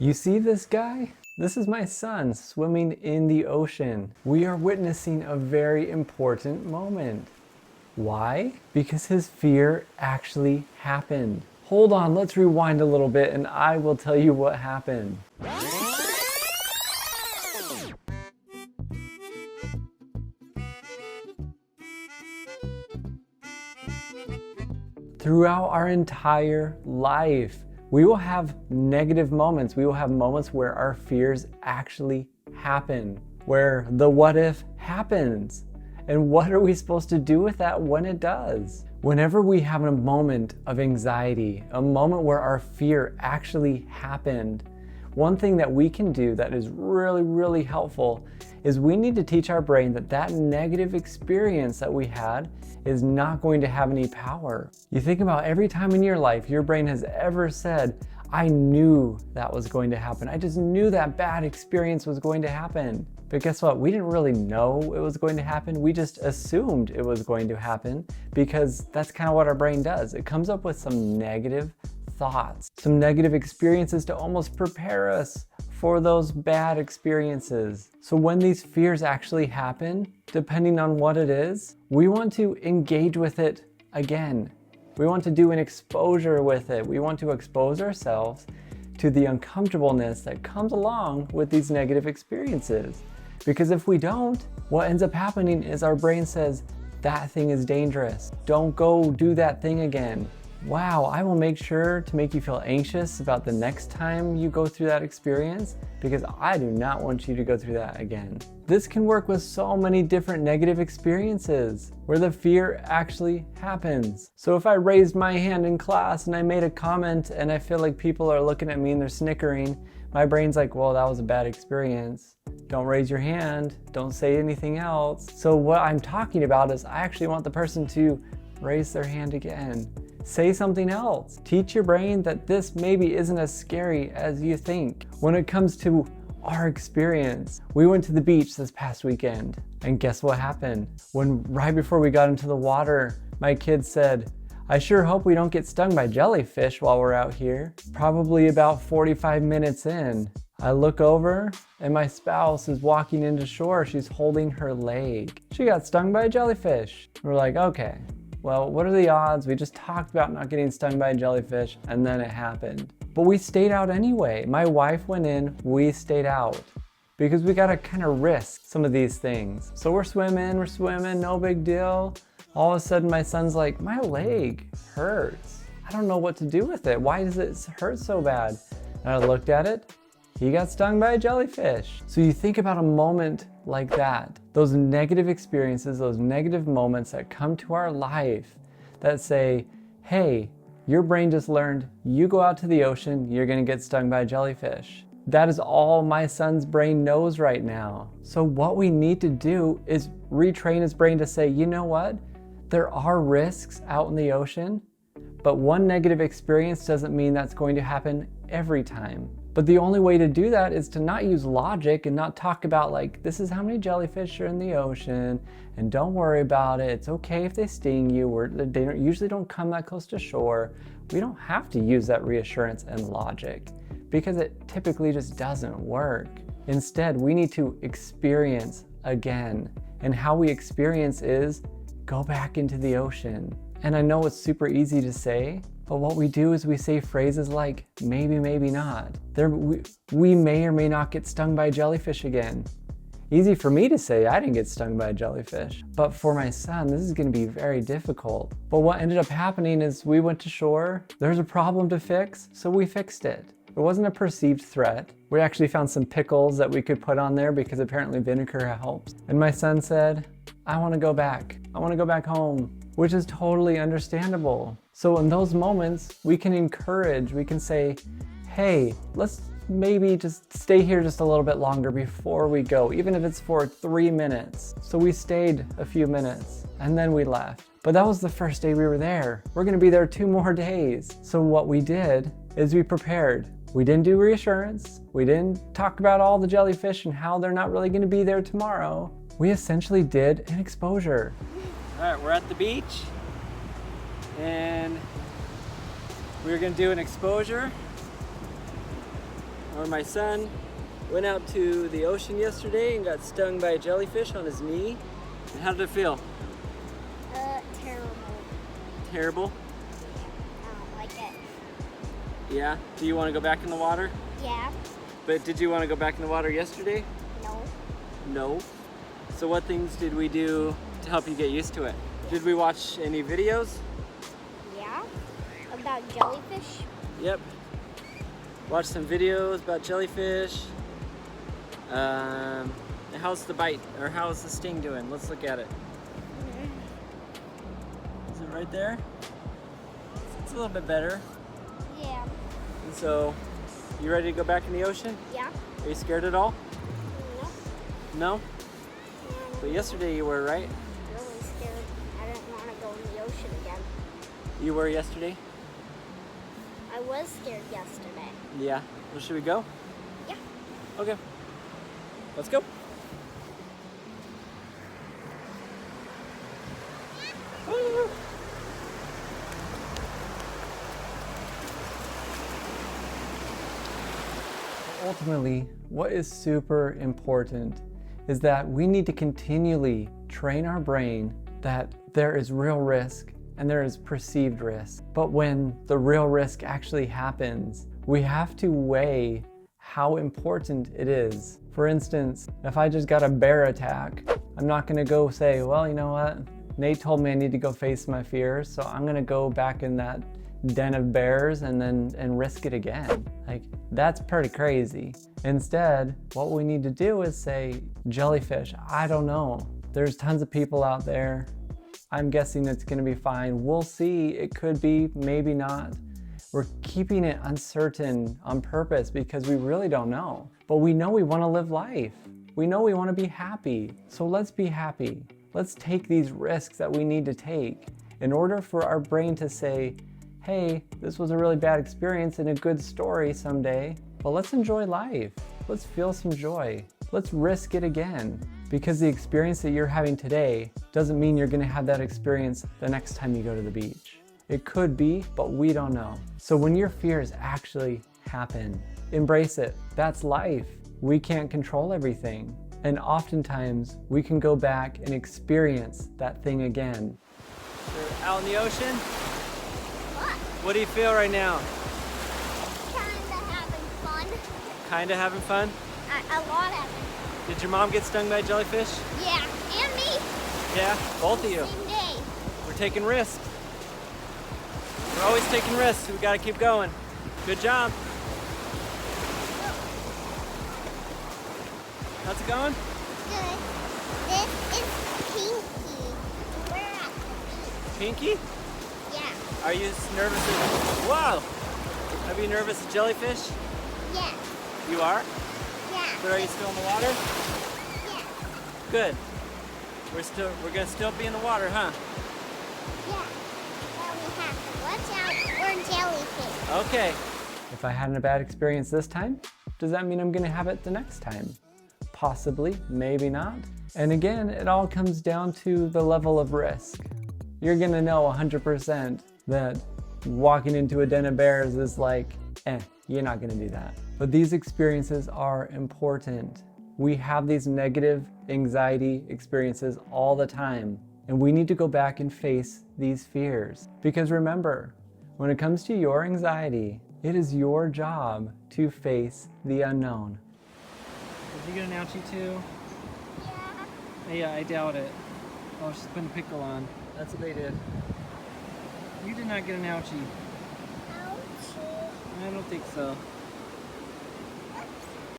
You see this guy? This is my son swimming in the ocean. We are witnessing a very important moment. Why? Because his fear actually happened. Hold on, let's rewind a little bit and I will tell you what happened. Throughout our entire life, we will have negative moments. We will have moments where our fears actually happen, where the what if happens. And what are we supposed to do with that when it does? Whenever we have a moment of anxiety, a moment where our fear actually happened, one thing that we can do that is really, really helpful is we need to teach our brain that that negative experience that we had is not going to have any power. You think about every time in your life your brain has ever said, I knew that was going to happen. I just knew that bad experience was going to happen. But guess what? We didn't really know it was going to happen. We just assumed it was going to happen because that's kind of what our brain does. It comes up with some negative thoughts, some negative experiences to almost prepare us for those bad experiences. So when these fears actually happen, depending on what it is, we want to engage with it again. We want to do an exposure with it. We want to expose ourselves to the uncomfortableness that comes along with these negative experiences. Because if we don't, what ends up happening is our brain says, that thing is dangerous. Don't go do that thing again. Wow, I will make sure to make you feel anxious about the next time you go through that experience because I do not want you to go through that again. This can work with so many different negative experiences where the fear actually happens. So if I raised my hand in class and I made a comment and I feel like people are looking at me and they're snickering, my brain's like, well, that was a bad experience. Don't raise your hand. Don't say anything else. So what I'm talking about is I actually want the person to raise their hand again. Say something else. Teach your brain that this maybe isn't as scary as you think. When it comes to our experience, we went to the beach this past weekend, and guess what happened? Right before we got into the water, my kid said, I sure hope we don't get stung by jellyfish while we're out here. Probably about 45 minutes in, I look over and my spouse is walking into shore. She's holding her leg. She got stung by a jellyfish. We're like, okay. Well, what are the odds? We just talked about not getting stung by a jellyfish and then it happened. But we stayed out anyway. My wife went in, we stayed out because we gotta kind of risk some of these things. So we're swimming, no big deal. All of a sudden my son's like, my leg hurts. I don't know what to do with it. Why does it hurt so bad? And I looked at it. He got stung by a jellyfish. So you think about a moment like that, those negative experiences, those negative moments that come to our life that say, hey, your brain just learned you go out to the ocean, you're gonna get stung by a jellyfish. That is all my son's brain knows right now. So what we need to do is retrain his brain to say, you know what? There are risks out in the ocean, but one negative experience doesn't mean that's going to happen every time. But the only way to do that is to not use logic and not talk about like, this is how many jellyfish are in the ocean and don't worry about it. It's okay if they sting you. They usually don't come that close to shore. We don't have to use that reassurance and logic because it typically just doesn't work. Instead, we need to experience again. And how we experience is go back into the ocean. And I know it's super easy to say, but what we do is we say phrases like, maybe, maybe not. We may or may not get stung by a jellyfish again. Easy for me to say I didn't get stung by a jellyfish, but for my son, this is gonna be very difficult. But what ended up happening is we went to shore, there's a problem to fix, so we fixed it. It wasn't a perceived threat. We actually found some pickles that we could put on there because apparently vinegar helps. And my son said, I wanna go back. I wanna go back home, which is totally understandable. So in those moments, we can encourage, we can say, hey, let's maybe just stay here just a little bit longer before we go, even if it's for 3 minutes. So we stayed a few minutes and then we left. But that was the first day we were there. We're gonna be there 2 more days. So what we did is we prepared. We didn't do reassurance. We didn't talk about all the jellyfish and how they're not really gonna be there tomorrow. We essentially did an exposure. All right, we're at the beach and we're gonna do an exposure. or my son, went out to the ocean yesterday and got stung by a jellyfish on his knee. And how did it feel? Terrible. Terrible? I don't like it. Yeah? Do you want to go back in the water? Yeah. But did you want to go back in the water yesterday? No. No. So what things did we do to help you get used to it? Did we watch any videos? Yeah. About jellyfish? Yep. Watch some videos about jellyfish. How's the bite, or how's the sting doing? Let's look at it. Is it right there? It's a little bit better. Yeah. And so, you ready to go back in the ocean? Yeah. Are you scared at all? No. No? But yesterday you were, right? Really scared. I didn't want to go in the ocean again. You were yesterday? I was scared yesterday. Yeah. Well, should we go? Yeah. Okay. Let's go. Woo! Ultimately, what is super important is that we need to continually train our brain that there is real risk and there is perceived risk. But when the real risk actually happens, we have to weigh how important it is. For instance, if I just got a bear attack, I'm not gonna go say, well, you know what? Nate told me I need to go face my fears, so I'm gonna go back in that den of bears and risk it again. Like, that's pretty crazy. Instead, what we need to do is say, jellyfish, I don't know. There's tons of people out there. I'm guessing it's gonna be fine. We'll see, it could be, maybe not. We're keeping it uncertain on purpose because we really don't know. But we know we wanna live life. We know we wanna be happy. So let's be happy. Let's take these risks that we need to take in order for our brain to say, hey, this was a really bad experience and a good story someday, but let's enjoy life. Let's feel some joy. Let's risk it again. Because the experience that you're having today doesn't mean you're gonna have that experience the next time you go to the beach. It could be, but we don't know. So when your fears actually happen, embrace it. That's life. We can't control everything. And oftentimes, we can go back and experience that thing again. You're out in the ocean? What? What do you feel right now? Kinda having fun. Kinda having fun? A lot having fun. Did your mom get stung by a jellyfish? Yeah. And me. Yeah, both of you. Same day. We're taking risks. We're always taking risks, so we gotta keep going. Good job. How's it going? Good. This is Pinky. We're at the Pinky? beach. Yeah. Are you nervous? Whoa! Are you nervous of jellyfish? Yeah. You are? Yeah. But are you still in the water? Yeah. Good. We're gonna still be in the water, huh? Yeah. Well, we have to watch out for jellyfish. Okay. If I had a bad experience this time, does that mean I'm gonna have it the next time? Possibly, maybe not. And again, it all comes down to the level of risk. You're gonna know 100% that walking into a den of bears is like, you're not gonna do that. But these experiences are important. We have these negative anxiety experiences all the time, and we need to go back and face these fears. Because remember, when it comes to your anxiety, it is your job to face the unknown. Did you get an ouchie too? Yeah. Yeah, I doubt it. Oh, she's putting a pickle on. That's what they did. You did not get an ouchie. Ouchie. I don't think so.